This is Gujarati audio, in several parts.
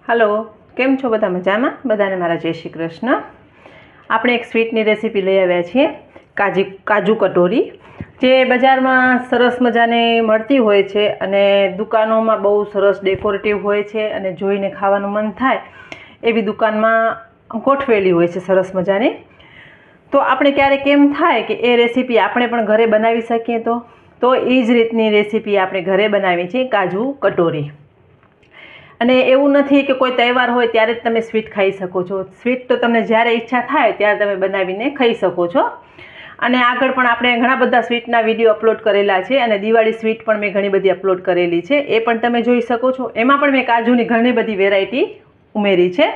हेलो केम छो बधा मजामां? बधाने मारा जय श्री कृष्ण। આપણે એક સ્વીટની રેસીપી લઈ આવ્યા છીએ, કાજુ કટોરી, જે બજારમાં સરસ મજાની મળતી હોય છે અને દુકાનોમાં બહુ સરસ ડેકોરેટિવ હોય છે અને જોઈને ખાવાનું મન થાય એવી દુકાનમાં ગોઠવેલી હોય છે સરસ મજાની. તો આપણે ક્યારેક એમ થાય કે એ રેસીપી આપણે પણ ઘરે બનાવી શકીએ તો એ જ રીતની રેસીપી આપણે ઘરે બનાવી છે, કાજુ કટોરી. અને એવું નથી કે કોઈ તહેવાર હોય ત્યારે જ તમે સ્વીટ ખાઈ શકો છો. સ્વીટ તો તમને જ્યારે ઈચ્છા થાય ત્યારે તમે બનાવીને ખાઈ શકો છો. અને આગળ પણ આપણે ઘણા બધા સ્વીટના વિડીયો અપલોડ કરેલા છે અને દિવાળી સ્વીટ પણ મેં ઘણી બધી અપલોડ કરેલી છે, એ પણ તમે જોઈ શકો છો. એમાં પણ મેં કાજુની ઘણી બધી વેરાયટી ઉમેરી છે.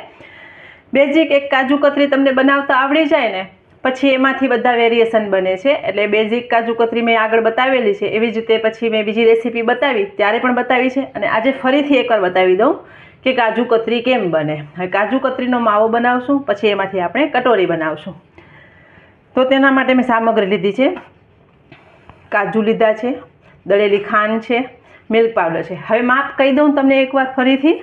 બેઝિક એક કાજુ કતરી તમને બનાવતા આવડી જાય ને પછી એમાંથી બધા વેરિએશન બને છે. એટલે બેઝિક કાજુ કતરી મેં આગળ બતાવેલી છે, એવી જ રીતે પછી મેં બીજી રેસીપી બતાવી ત્યારે પણ બતાવી છે અને આજે ફરીથી એકવાર બતાવી દઉં કે કાજુ કતરી કેમ બને. હવે કાજુ કતરીનો માવો બનાવશું, પછી એમાંથી આપણે કટોરી બનાવશું. તો તેના માટે મેં સામગ્રી લીધી છે, કાજુ લીધા છે, દળેલી ખાંડ છે, મિલ્ક પાવડર છે. હવે માપ કહી દઉં તમને એકવાર ફરીથી.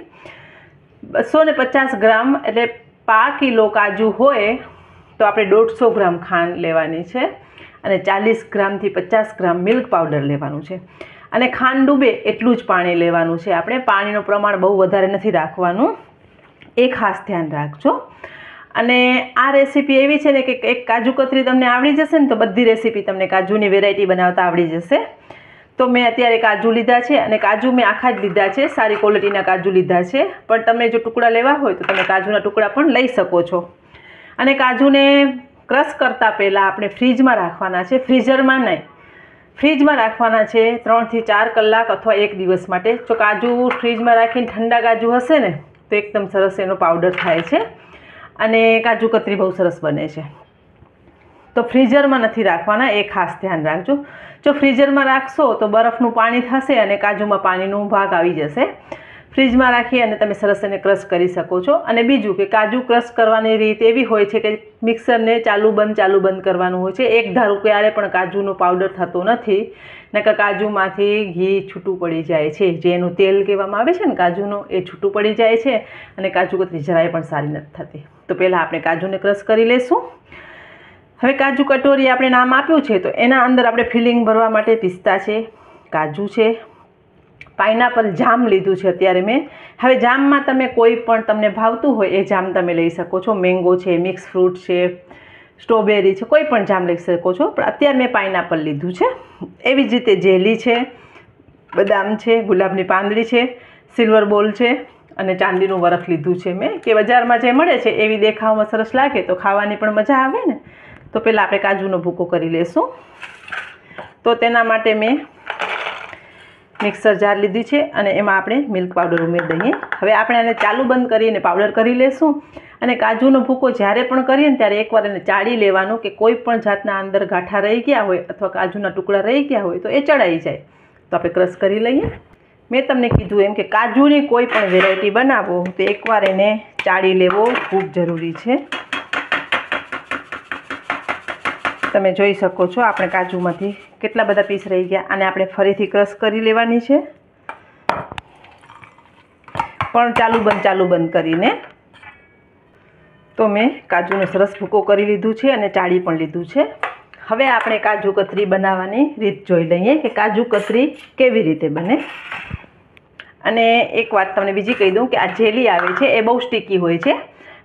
250 ગ્રામ એટલે 5 કિલો કાજુ હોય તો આપણે 150 ગ્રામ ખાંડ લેવાની છે અને 40 ગ્રામથી 50 ગ્રામ મિલ્ક પાવડર લેવાનું છે. અને ખાંડ ડૂબે એટલું જ પાણી લેવાનું છે. આપણે પાણીનું પ્રમાણ બહુ વધારે નથી રાખવાનું, એ ખાસ ધ્યાન રાખજો. અને આ રેસીપી એવી છે ને કે એક કાજુ કતરી તમને આવડી જશે ને તો બધી રેસીપી તમને કાજુની વેરાયટી બનાવતા આવડી જશે. તો મેં અત્યારે કાજુ લીધા છે અને કાજુ મેં આખા જ લીધા છે, સારી ક્વોલિટીના કાજુ લીધા છે. પણ તમે જો ટુકડા લેવા હોય તો તમે કાજુના ટુકડા પણ લઈ શકો છો. અને કાજુને ક્રશ કરતાં પહેલાં આપણે ફ્રીજમાં રાખવાના છે, ફ્રીઝરમાં નહીં, ફ્રીજમાં રાખવાના છે 3 થી 4 કલાક અથવા 1 દિવસ માટે. જો કાજુ ફ્રીજમાં રાખીને ઠંડા કાજુ હશે ને તો એકદમ સરસ એનો પાવડર થાય છે અને કાજુ કતરી બહુ સરસ બને છે. તો ફ્રીઝરમાં નથી રાખવાના, એ ખાસ ધ્યાન રાખજો. જો ફ્રીઝરમાં રાખશો તો બરફનું પાણી થશે અને કાજુમાં પાણીનો ભાગ આવી જશે. ફ્રીજમાં રાખી અને તમે સરસ એને ક્રશ કરી શકો છો. અને બીજું કે કાજુ ક્રશ કરવાની રીત એવી હોય છે કે મિક્સરને ચાલુ બંધ કરવાનું હોય છે. એક ધારું ક્યારે પણ કાજુનો પાવડર થતો નથી, નકર કાજુમાંથી ઘી છૂટું પડી જાય છે, જે એનું તેલ કહેવામાં આવે છે ને કાજુનો, એ છૂટું પડી જાય છે અને કાજુ કતરી જરાય પણ સારી નથી થતી. તો પહેલાં આપણે કાજુને ક્રશ કરી લઈશું. હવે કાજુ કટોરી આપણે નામ આપ્યું છે તો એના અંદર આપણે ફિલિંગ ભરવા માટે પિસ્તા છે, કાજુ છે, પાઇનાપલ જામ લીધું છે અત્યારે મેં. હવે જામમાં તમે કોઈ પણ તમને ભાવતું હોય એ જામ તમે લઈ શકો છો. મેંગો છે, મિક્સ ફ્રૂટ છે, સ્ટ્રોબેરી છે, કોઈ પણ જામ લઈ શકો છો. પણ અત્યારે મેં પાઇનાપલ લીધું છે. એવી જ રીતે જેલી છે, બદામ છે, ગુલાબની પાંદડી છે, સિલ્વર બોલ છે અને ચાંદીનું વરખ લીધું છે મેં, કે બજારમાં જે મળે છે એવી દેખાવમાં સરસ લાગે તો ખાવાની પણ મજા આવે ને. તો પહેલાં આપણે કાજુનો ભૂકો કરી લઈશું. તો તેના માટે મેં મિક્સર જાર લીધી છે અને એમાં આપણે મિલ્ક પાવડર ઉમેરી દઈએ. હવે આપણે આને ચાલુ બંધ કરીને પાવડર કરી લેશું. અને કાજુનો ભૂકો જ્યારે પણ કરીએ ને ત્યારે એકવાર એને ચાળી લેવાનું કે કોઈ પણ જાતના અંદર ગાંઠા રહી ગયા હોય અથવા કાજુના ટુકડા રહી ગયા હોય તો એ ચડાઈ જાય. તો આપણે ક્રશ કરી લઈએ. મેં તમને કીધું એમ કે કાજુની કોઈ પણ વેરાયટી બનાવો તો એકવાર એને ચાળી લેવો ખૂબ જરૂરી છે. તમે જોઈ શકો છો આપણે કાજુમાંથી કેટલા બધા પીસ રહી ગયા. અને આપણે ફરીથી ક્રશ કરી લેવાની છે, પણ ચાલુ બંધ કરીને. તો મેં કાજુનો સરસ ભૂકો કરી લીધું છે અને ચાળી પણ લીધું છે. હવે આપણે કાજુ કતરી બનાવવાની રીત જોઈ લઈએ કે કાજુ કતરી કેવી રીતે બને. અને એક વાત તમને બીજી કહી દઉં કે આ જેલી આવે છે એ બહુ સ્ટીકી હોય છે.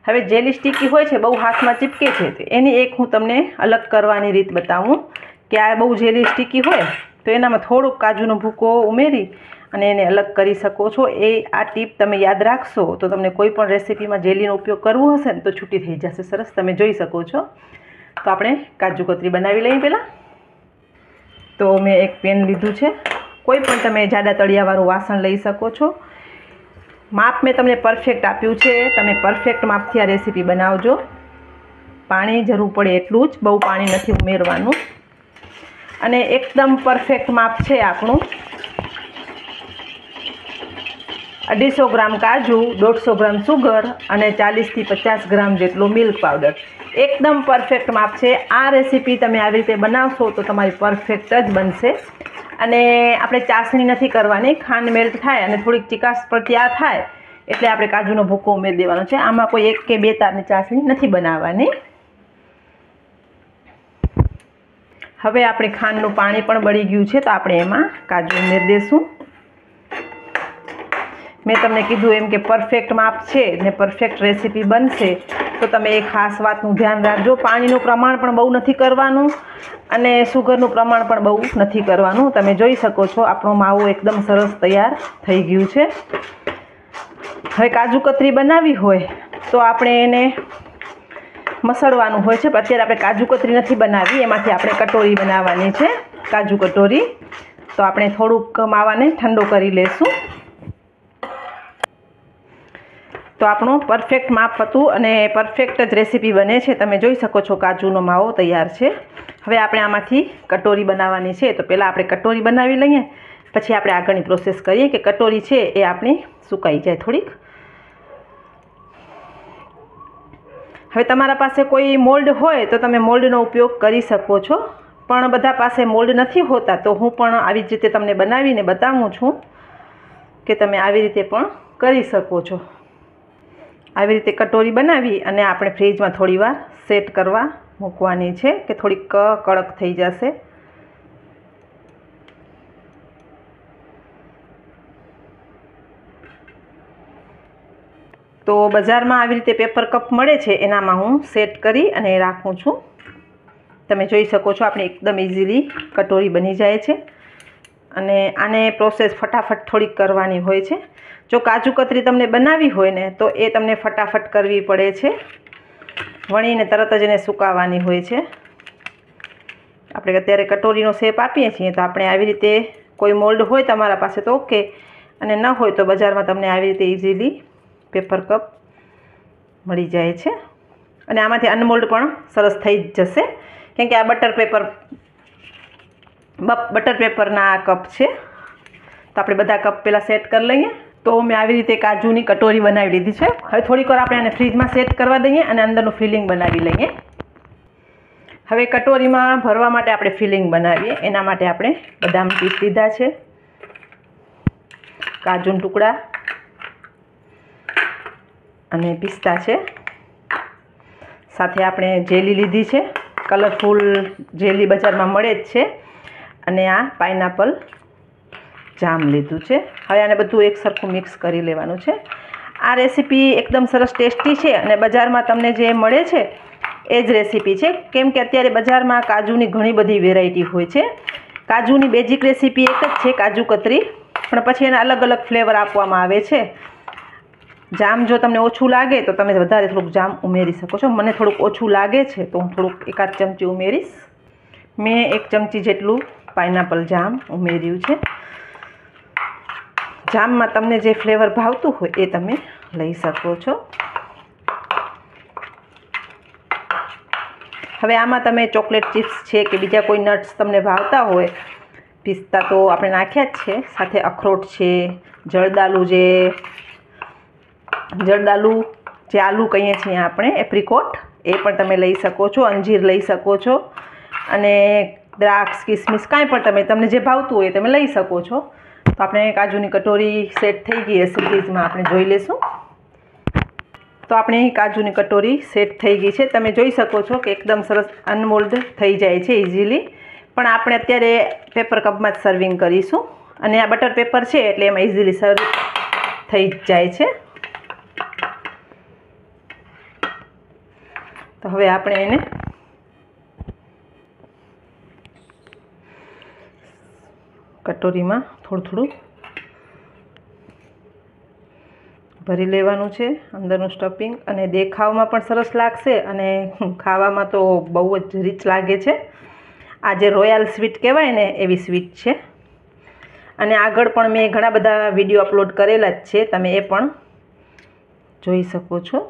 હવે જેલી સ્ટીકી હોય છે, બહુ હાથમાં ચીપકે છે, તો એની એક હું તમને અલગ કરવાની રીત બતાવું કે આ બહુ જેલી સ્ટીકી હોય તો એનામાં થોડોક કાજુનો ભૂકો ઉમેરી અને એને અલગ કરી શકો છો. આ ટીપ તમે યાદ રાખશો તો તમને કોઈ પણ રેસીપીમાં જેલીનો ઉપયોગ કરવો હશે ને તો છૂટી થઈ જશે સરસ. તમે જોઈ શકો છો. તો આપણે કાજુ કતરી બનાવી લઈએ પહેલાં. તો મેં એક પેન લીધું છે, કોઈ પણ તમે જાડા તળિયાવાળું વાસણ લઈ શકો છો. માપ મેં તમને પરફેક્ટ આપ્યું છે, તમે પરફેક્ટ માપથી આ રેસીપી બનાવજો. પાણી જરૂર પડે એટલું જ, બહુ પાણી નથી ઉમેરવાનું. અને એકદમ પરફેક્ટ માપ છે આપણું. 250 ગ્રામ કાજુ, 150 ગ્રામ સુગર અને 40 થી 50 ગ્રામ જેટલો મિલ્ક પાવડર. એકદમ પરફેક્ટ માપ છે. આ રેસીપી તમે આવી રીતે બનાવશો તો તમારી પરફેક્ટ જ બનશે. અને આપણે ચાસણી નથી કરવાની. ખાંડ મેલ્ટ થાય અને થોડીક ચીકાશ પર તૈયાર થાય એટલે આપણે કાજુનો ભૂકો ઉમેરી દેવાનો છે. આમાં કોઈ 1 કે 2 તારની ચાસણી નથી બનાવવાની. હવે આપણે ખાંડનું પાણી પણ બળી ગયું છે તો આપણે એમાં કાજુ ઉમેરી દઈશું. મેં તમને કીધું એમ કે પરફેક્ટ માપ છે ને પરફેક્ટ રેસીપી બનશે તો તમે એક ખાસ વાતનું ધ્યાન રાખજો. પાણીનું પ્રમાણ પણ બહુ નથી કરવાનું અને સુગરનું પ્રમાણ પણ બહુ નથી કરવાનું. તમે જોઈ શકો છો આપણો માવો એકદમ સરસ તૈયાર થઈ ગયું છે. હવે કાજુ કતરી બનાવવી હોય તો આપણે એને મસળવાનું હોય છે, પણ અત્યારે આપણે કાજુ કતરી નથી બનાવી, એમાંથી આપણે કટોરી બનાવવાની છે, કાજુ કટોરી. તો આપણે થોડુંક માવાને ઠંડો કરી લેશું. તો આપણું પરફેક્ટ માપ હતું અને પરફેક્ટ જ રેસીપી બને છે. તમે જોઈ શકો છો કાજુનો માવો તૈયાર છે. હવે આપણે આમાંથી કટોરી બનાવવાની છે. તો પહેલાં આપણે કટોરી બનાવી લઈએ, પછી આપણે આગળની પ્રોસેસ કરીએ કે કટોરી છે એ આપણી સુકાઈ જાય થોડીક. હવે તમારા પાસે કોઈ મોલ્ડ હોય તો તમે મોલ્ડનો ઉપયોગ કરી શકો છો, પણ બધા પાસે મોલ્ડ નથી હોતા તો હું પણ આવી જ રીતે તમને બનાવીને બતાવું છું કે તમે આવી રીતે પણ કરી શકો છો. આવી રીતે કટોરી બનાવી અને આપણે ફ્રીજમાં થોડીવાર સેટ કરવા મૂકવાની છે કે થોડીક કડક થઈ જશે. તો બજારમાં આવી રીતે પેપર કપ મળે છે, એનામાં હું સેટ કરી અને રાખું છું. તમે જોઈ શકો છો આપણે એકદમ ઇઝીલી કટોરી બની જાય છે. અને આને પ્રોસેસ ફટાફટ થોડીક કરવાની હોય છે. જો કાજુ કતરી તમને બનાવવી હોય ને તો એ તમને ફટાફટ કરવી પડે છે, વણીને તરત જ એને સુકાવવાની હોય છે. આપણે અત્યારે કટોરીનો શેપ આપીએ છીએ તો આપણે આવી રીતે કોઈ મોલ્ડ હોય તમારા પાસે તો ઓકે, અને ન હોય તો બજારમાં તમને આવી રીતે ઇઝીલી પેપર કપ મળી જાય છે. અને આમાંથી અનમોલ્ડ પણ સરસ થઈ જ જશે, કેમ કે આ બટર પેપરના કપ છે. તો આપણે બધા કપ પહેલાં સેટ કરી લઈએ. તો મેં આવી રીતે કાજુની કટોરી બનાવી લીધી છે. હવે થોડીક વાર આપણે આને ફ્રીજમાં સેટ કરવા દઈએ અને અંદરનું ફિલિંગ બનાવી લઈએ. હવે કટોરીમાં ભરવા માટે આપણે ફિલિંગ બનાવીએ. એના માટે આપણે બદામ પીસ લીધા છે, કાજુના ટુકડા અને પિસ્તા છે, સાથે આપણે જેલી લીધી છે, કલરફુલ જેલી બજારમાં મળે જ છે, અને આ પાઇનેપલ જામ લીધું છે. હવે આને બધું એક સરખું મિક્સ કરી લેવાનું છે. આ રેસીપી એકદમ સરસ ટેસ્ટી છે અને બજારમાં તમને જે મળે છે એ જ રેસીપી છે, કેમ કે અત્યારે બજારમાં કાજુની ઘણી બધી વેરાયટી હોય છે. કાજુની બેઝિક રેસીપી એક જ છે, કાજુ કતરી, પણ પછી એના અલગ અલગ ફ્લેવર આપવામાં આવે છે. જામ જો તમને ઓછું લાગે તો તમે વધારે થોડુંક જામ ઉમેરી શકો છો. મને થોડુંક ઓછું લાગે છે તો હું થોડુંક 1 ચમચી ઉમેરીશ. મેં 1 ચમચી જેટલું પાઇનેપલ જામ ઉમેર્યું છે. જામમાં તમને જે ફ્લેવર ભાવતું હોય એ તમે લઈ શકો છો. હવે આમાં તમે ચોકલેટ ચિપ્સ છે કે બીજા કોઈ નટ્સ તમને ભાવતા હોય, પિસ્તા તો આપણે નાખ્યા જ છે, સાથે અખરોટ છે, જરદાલુ જે આલુ કહીએ છીએ આપણે, એપ્રિકોટ, એ પણ તમે લઈ શકો છો, અંજીર લઈ શકો છો, અને દ્રાક્ષ, કિસમિસ કાંઈ પણ તમને જે ભાવતું હોય તમે લઈ શકો છો. તો આપણે કાજુની કટોરી સેટ થઈ ગઈ હશે, ફ્રીજમાં આપણે જોઈ લઈશું. તો આપણે કાજુની કટોરી સેટ થઈ ગઈ છે. તમે જોઈ શકો છો કે એકદમ સરસ અનમોલ્ડ થઈ જાય છે ઇઝીલી. પણ આપણે અત્યારે પેપર કપમાં જ સર્વિંગ કરીશું, અને આ બટર પેપર છે એટલે એમાં ઇઝીલી સર્વ થઈ જાય છે. તો હવે આપણે એને કટોરીમાં થોડું ભરી લેવાનું છે, અંદરનું સ્ટફિંગ, અને દેખાવમાં પણ સરસ લાગશે અને ખાવામાં તો બહુ જ રીચ લાગે છે. આ જે રોયલ સ્વીટ કહેવાય ને એવી સ્વીટ છે. અને આગળ પણ મેં ઘણા બધા વિડીયો અપલોડ કરેલા જ છે, તમે એ પણ જોઈ શકો છો.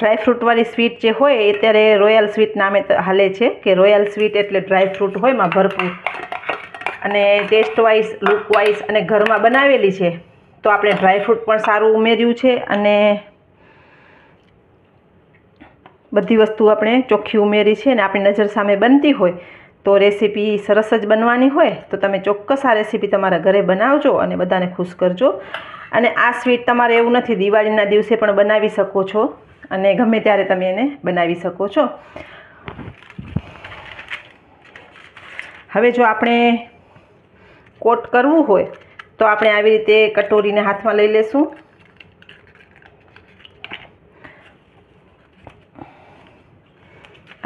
ડ્રાયફ્રૂટવાળી સ્વીટ જે હોય એ અત્યારે રોયલ સ્વીટ નામે હાલે છે, કે રોયલ સ્વીટ એટલે ડ્રાયફ્રૂટ હોય એમાં ભરપૂર, અને ટેસ્ટ વાઇઝ, લુક વાઇઝ અને ઘરમાં બનાવેલી છે તો આપણે ડ્રાયફ્રૂટ પણ સારું ઉમેર્યું છે, અને બધી વસ્તુ આપણે ચોખ્ખી ઉમેરી છે, અને આપણી નજર સામે બનતી હોય તો રેસીપી સરસ જ બનવાની હોય તો તમે ચોક્કસ આ રેસીપી તમારા ઘરે બનાવજો અને બધાને ખુશ કરજો. અને આ સ્વીટ તમારે એવું નથી, દિવાળીના દિવસે પણ બનાવી શકો છો અને ગમે ત્યારે તમે એને બનાવી શકો છો. હવે જો આપણે કોટ કરવું હોય તો આપણે આવી રીતે કટોરીને હાથમાં લઈ લેશું.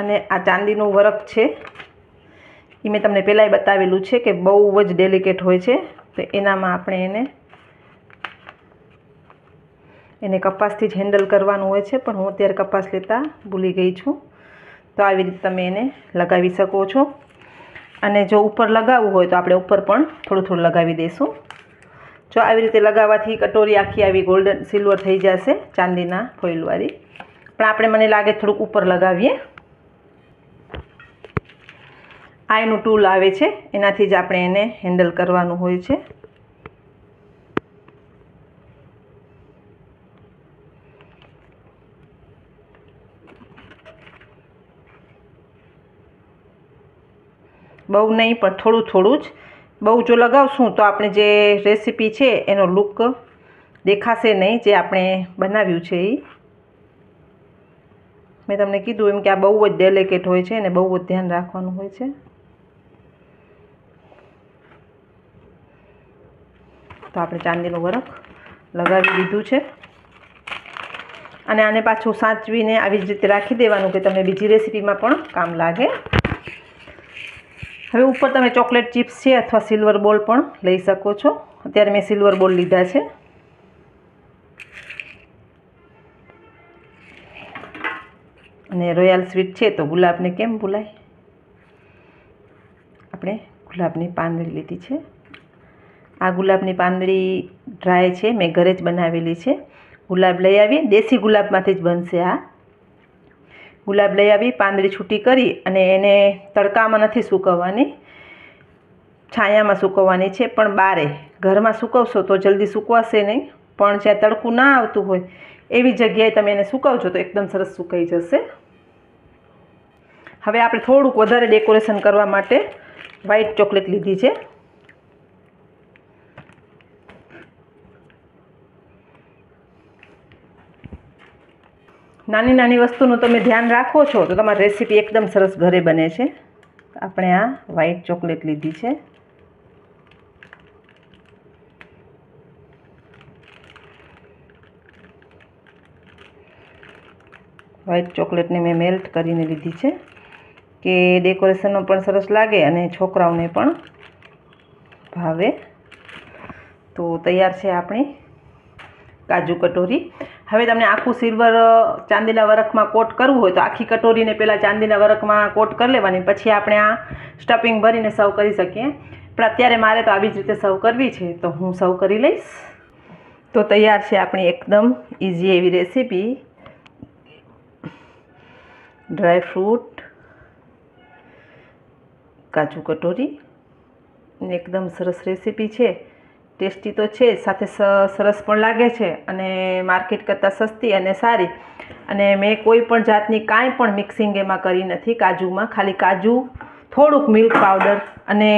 અને આ ચાંદીનું વર્ક છે એ મેં તમને પહેલાંય બતાવેલું છે કે બહુ જ ડેલિકેટ હોય છે. તો એનામાં આપણે એને કપાસથી જ હેન્ડલ કરવાનું હોય છે, પણ હું અત્યારે કપાસ લેતા ભૂલી ગઈ છું. તો આવી રીતે તમે એને લગાવી શકો છો. અને જો ઉપર લગાવવું હોય તો આપણે ઉપર પણ થોડું થોડું લગાવી દઈશું. જો આવી રીતે લગાવવાથી કટોરી આખી આવી ગોલ્ડન સિલ્વર થઈ જશે, ચાંદીના ફોઇલવાળી. પણ આપણે મને લાગે થોડુંક ઉપર લગાવીએ. આ એનું ટૂલ આવે છે, એનાથી જ આપણે એને હેન્ડલ કરવાનું હોય છે. બહુ નહીં પણ થોડું થોડું જ. બહુ જો લગાવશું તો આપણે જે રેસીપી છે એનો લુક દેખાશે નહીં, જે આપણે બનાવ્યું છે એ. મેં તમને કીધું એમ કે આ બહુ જ ડેલિકેટ હોય છે અને બહુ જ ધ્યાન રાખવાનું હોય છે. તો આપણે ચાંદીનું વર્ક લગાવી દીધું છે અને આને પાછું સાચવીને આવી જ રીતે રાખી દેવાનું કે તમે બીજી રેસીપીમાં પણ કામ લાગે. હવે ઉપર તમે ચોકલેટ ચિપ્સ છે અથવા સિલ્વર બોલ પણ લઈ શકો છો. અત્યારે મેં સિલ્વર બોલ લીધા છે. અને રોયલ સ્વીટ છે તો ગુલાબને કેમ ભૂલાય. આપણે ગુલાબની પાંદડી લીધી છે. આ ગુલાબની પાંદડી ડ્રાય છે, મેં ઘરે જ બનાવેલી છે. ગુલાબ લઈ આવી, દેશી ગુલાબમાંથી જ બનશે આ. ગુલાબ લઈ આવી, પાંદડી છૂટી કરી અને એને તડકામાં નથી સૂકવવાની, છાયામાં સૂકવવાની છે. પણ બારે ઘરમાં સૂકવશો તો જલ્દી સૂકવાશે નહીં, પણ જ્યાં તડકું ના આવતું હોય એવી જગ્યાએ તમે એને સૂકવજો તો એકદમ સરસ સુકાઈ જશે. હવે આપણે થોડુંક વધારે ડેકોરેશન કરવા માટે વ્હાઈટ ચોકલેટ લીધી છે. નાની નાની વસ્તુનું તમે ધ્યાન રાખો છો તો તમારી રેસીપી એકદમ સરસ ઘરે બને છે. આપણે આ વ્હાઈટ ચોકલેટ લીધી છે. વ્હાઈટ ચોકલેટને મેં મેલ્ટ કરીને લીધી છે કે ડેકોરેશનમાં પણ સરસ લાગે અને છોકરાઓને પણ ભાવે. તો તૈયાર છે આપણી કાજુ કટોરી. હવે તમને આખું સિલ્વર ચાંદીના વરખમાં કોટ કરવું હોય તો આખી કટોરીને પહેલાં ચાંદીના વરખમાં કોટ કરી લેવાની, પછી આપણે આ સ્ટફિંગ ભરીને સર્વ કરી શકીએ. પણ અત્યારે મારે તો આવી જ રીતે સર્વ કરવી છે તો હું સર્વ કરી લઈશ. તો તૈયાર છે આપણી એકદમ ઇઝી એવી રેસીપી ડ્રાય ફ્રૂટ કાજુ કટોરી. એકદમ સરસ રેસીપી છે, ટેસ્ટી તો છે, સાથે સરસ પણ લાગે છે અને માર્કેટ કરતાં સસ્તી અને સારી. અને મેં કોઈ પણ જાતની કાંઈ પણ મિક્સિંગ એમાં કરી નથી કાજુમાં. ખાલી કાજુ, થોડુંક મિલ્ક પાવડર અને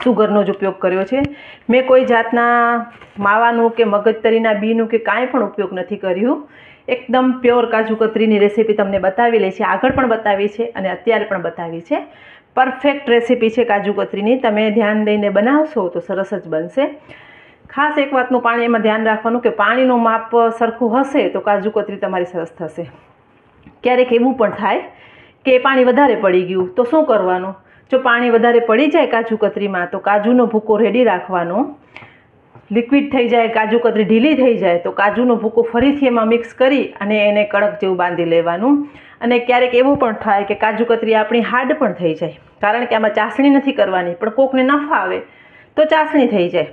સુગરનો જ ઉપયોગ કર્યો છે. મેં કોઈ જાતના માવાનું કે મગજતરીના બીનું કે કાંઈ પણ ઉપયોગ નથી કર્યું. એકદમ પ્યોર કાજુ કતરીની રેસીપી તમને બતાવેલી છે, આગળ પણ બતાવી છે અને અત્યારે પણ બતાવી છે. પરફેક્ટ રેસીપી છે કાજુ કતરીની. તમે ધ્યાન દઈને બનાવશો તો સરસ જ બનશે. ખાસ એક વાતનું પાણી એમાં ધ્યાન રાખવાનું કે પાણીનું માપ સરખું હશે તો કાજુ કતરી તમારી સરસ થશે. ક્યારેક એવું પણ થાય કે પાણી વધારે પડી ગયું તો શું કરવાનું? જો પાણી વધારે પડી જાય કાજુ કતરીમાં તો કાજુનો ભૂકો રેડી રાખવાનો. લિક્વિડ થઈ જાય, કાજુ કતરી ઢીલી થઈ જાય તો કાજુનો ભૂકો ફરીથી એમાં મિક્સ કરી અને એને કડક જેવું બાંધી લેવાનું. અને ક્યારેક એવું પણ થાય કે કાજુ કતરી આપણી હાર્ડ પણ થઈ જાય, કારણ કે આમાં ચાસણી નથી કરવાની. પણ કોકને ન ફાવે તો ચાસણી થઈ જાય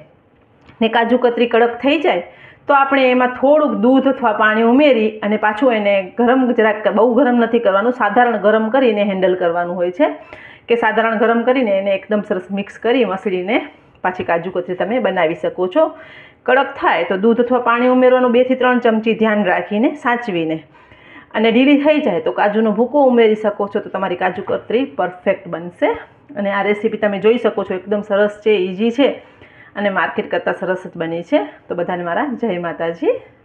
ને કાજુ કતરી કડક થઈ જાય તો આપણે એમાં થોડુંક દૂધ અથવા પાણી ઉમેરી અને પાછું એને ગરમ, જરાક બહુ ગરમ નથી કરવાનું, સાધારણ ગરમ કરીને હેન્ડલ કરવાનું હોય છે. કે સાધારણ ગરમ કરીને એને એકદમ સરસ મિક્સ કરી મસળીને પાછી કાજુ કતરી તમે બનાવી શકો છો. કડક થાય તો દૂધ અથવા પાણી ઉમેરવાનું 2 થી 3 ચમચી ધ્યાન રાખીને સાચવીને. અને ઢીલી થઈ જાય તો કાજુનો ભૂકો ઉમેરી શકો છો, તો તમારી કાજુ કતરી પરફેક્ટ બનશે. અને આ રેસીપી તમે જોઈ શકો છો એકદમ સરસ છે, ઇઝી છે અને માર્કેટ કરતાં સરસ જ બની છે. તો બધાને મારા જય માતાજી.